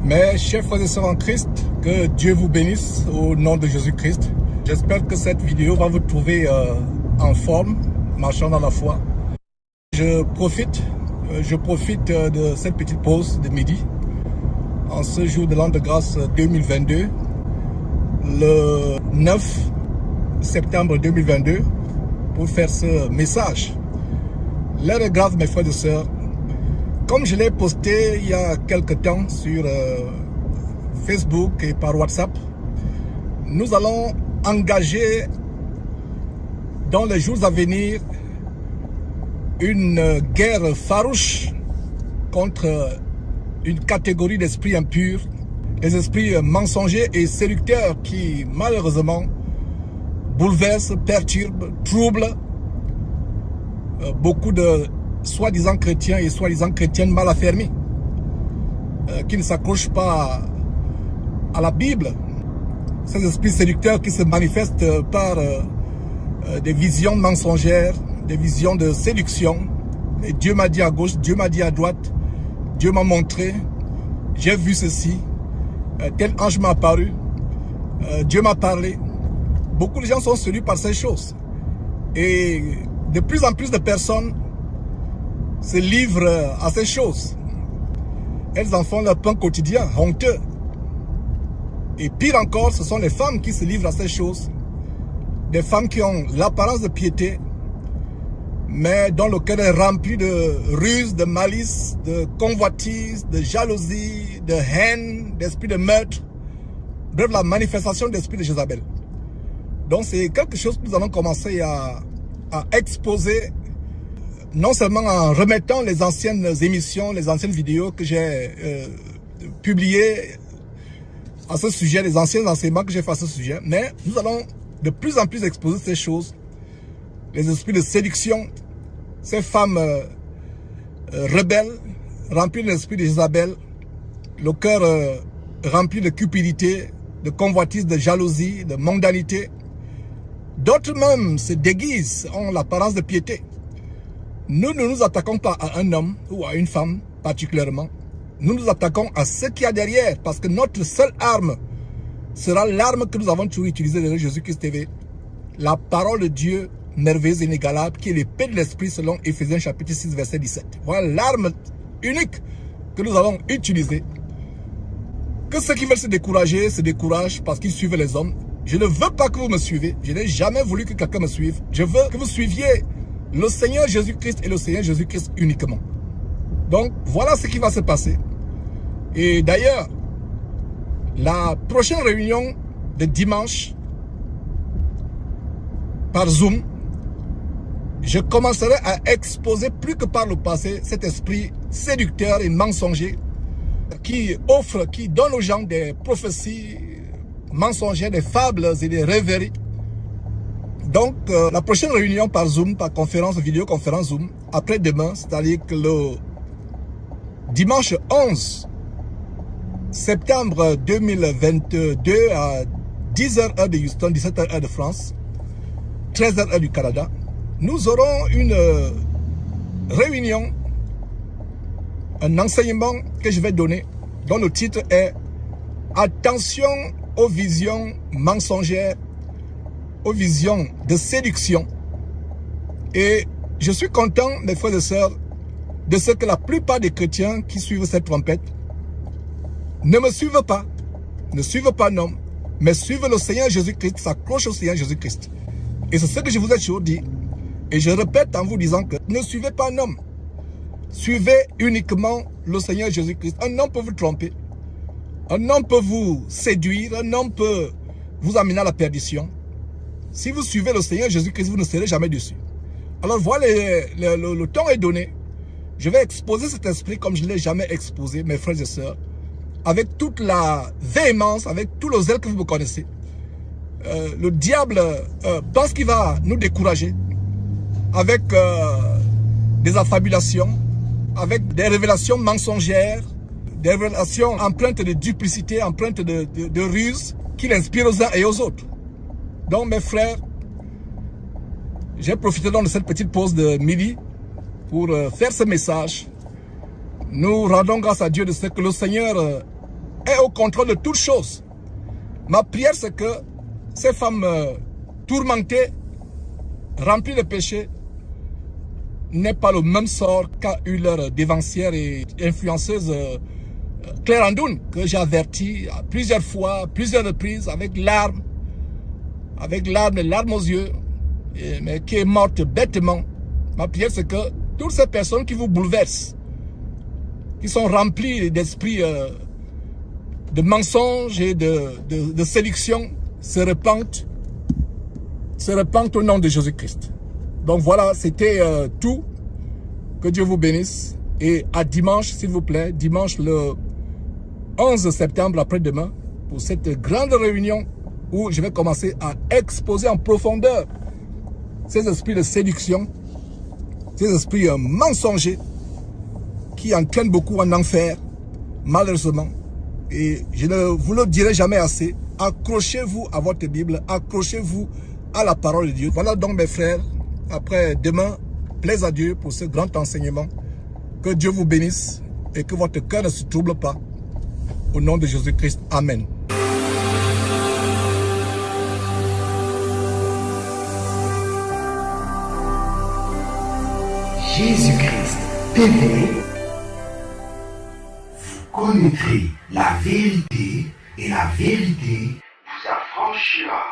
Mes chers frères et sœurs en Christ, que Dieu vous bénisse au nom de Jésus-Christ. J'espère que cette vidéo va vous trouver en forme, marchant dans la foi. Je profite de cette petite pause de midi, en ce jour de l'an de grâce 2022, le 9 septembre 2022, pour faire ce message. L'heure est grave, mes frères et sœurs. Comme je l'ai posté il y a quelque temps sur Facebook et par WhatsApp, nous allons engager dans les jours à venir une guerre farouche contre une catégorie d'esprits impurs, les esprits mensongers et séducteurs qui malheureusement bouleversent, perturbent, troublent beaucoup de soi-disant chrétiens et soi-disant chrétiennes mal affermis, qui ne s'accrochent pas à la Bible. Ces esprits séducteurs qui se manifestent par des visions mensongères, des visions de séduction. Et Dieu m'a dit à gauche, Dieu m'a dit à droite, Dieu m'a montré, j'ai vu ceci, tel ange m'a apparu, Dieu m'a parlé. Beaucoup de gens sont séduits par ces choses. Et de plus en plus de personnes se livrent à ces choses. Elles en font leur pain quotidien, honteux. Et pire encore, ce sont les femmes qui se livrent à ces choses. Des femmes qui ont l'apparence de piété, mais dont le cœur est rempli de ruses, de malice, de convoitise, de jalousie, de haine, d'esprit de meurtre. Bref, la manifestation d'esprit de Jézabel. Donc c'est quelque chose que nous allons commencer à exposer, non seulement en remettant les anciennes émissions, les anciennes vidéos que j'ai publiées à ce sujet, les anciens enseignements que j'ai fait à ce sujet, mais nous allons de plus en plus exposer ces choses, les esprits de séduction, ces femmes rebelles, remplies de l'esprit de Jézabel, le cœur rempli de cupidité, de convoitise, de jalousie, de mondanité. D'autres même se déguisent, ont l'apparence de piété. Nous ne nous attaquons pas à un homme ou à une femme particulièrement. Nous nous attaquons à ce qu'il y a derrière, parce que notre seule arme sera l'arme que nous avons toujours utilisée derrière Jésus-Christ TV. La parole de Dieu merveilleuse et inégalable, qui est l'épée de l'esprit selon Éphésiens chapitre 6 verset 17. Voilà l'arme unique que nous allons utiliser. Que ceux qui veulent se découragent parce qu'ils suivent les hommes. Je ne veux pas que vous me suivez. Je n'ai jamais voulu que quelqu'un me suive. Je veux que vous suiviez le Seigneur Jésus-Christ et le Seigneur Jésus-Christ uniquement. Donc, voilà ce qui va se passer. Et d'ailleurs, la prochaine réunion de dimanche, par Zoom, je commencerai à exposer plus que par le passé cet esprit séducteur et mensonger qui offre, qui donne aux gens des prophéties mensongères, des fables et des rêveries. Donc, la prochaine réunion par Zoom, par conférence, vidéoconférence Zoom, après-demain, c'est-à-dire que le dimanche 11 septembre 2022 à 10h heure de Houston, 17h heure de France, 13h heure du Canada, nous aurons une réunion, un enseignement que je vais donner, dont le titre est « Attention aux visions mensongères, aux visions de séduction ». Et je suis content, mes frères et sœurs, de ce que la plupart des chrétiens qui suivent cette trompette ne me suivent pas. Ne suivent pas un homme, mais suivent le Seigneur Jésus-Christ, s'accrochent au Seigneur Jésus-Christ. Et c'est ce que je vous ai toujours dit. Et je répète en vous disant que ne suivez pas un homme. Suivez uniquement le Seigneur Jésus-Christ. Un homme peut vous tromper. Un homme peut vous séduire. Un homme peut vous amener à la perdition. Si vous suivez le Seigneur Jésus-Christ, vous ne serez jamais déçus. Alors voilà, le temps est donné. Je vais exposer cet esprit comme je ne l'ai jamais exposé, mes frères et sœurs, avec toute la véhémence, avec tout le zèle que vous me connaissez. Le diable pense qu'il va nous décourager avec des affabulations, avec des révélations mensongères, des révélations empreintes de duplicité, empreintes de ruse, qu'il inspire aux uns et aux autres. Donc mes frères, j'ai profité donc de cette petite pause de midi pour faire ce message. Nous rendons grâce à Dieu de ce que le Seigneur est au contrôle de toutes choses. Ma prière, c'est que ces femmes tourmentées, remplies de péchés, n'aient pas le même sort qu'a eu leur dévancière et influenceuse Claire Andoun, que j'ai averti plusieurs fois, plusieurs reprises, avec larmes et larmes aux yeux, mais qui est morte bêtement. Ma prière, c'est que toutes ces personnes qui vous bouleversent, qui sont remplies d'esprit de mensonges et de séduction, se repentent au nom de Jésus-Christ. Donc voilà, c'était tout. Que Dieu vous bénisse. Et à dimanche, s'il vous plaît, dimanche le 11 septembre, après-demain, pour cette grande réunion où je vais commencer à exposer en profondeur ces esprits de séduction, ces esprits mensongers qui entraînent beaucoup en enfer, malheureusement. Et je ne vous le dirai jamais assez. Accrochez-vous à votre Bible, accrochez-vous à la parole de Dieu. Voilà donc mes frères, après demain, plaise à Dieu pour ce grand enseignement. Que Dieu vous bénisse et que votre cœur ne se trouble pas. Au nom de Jésus-Christ, Amen. Jésus-Christ TV, vous connaîtrez la vérité et la vérité vous affranchira.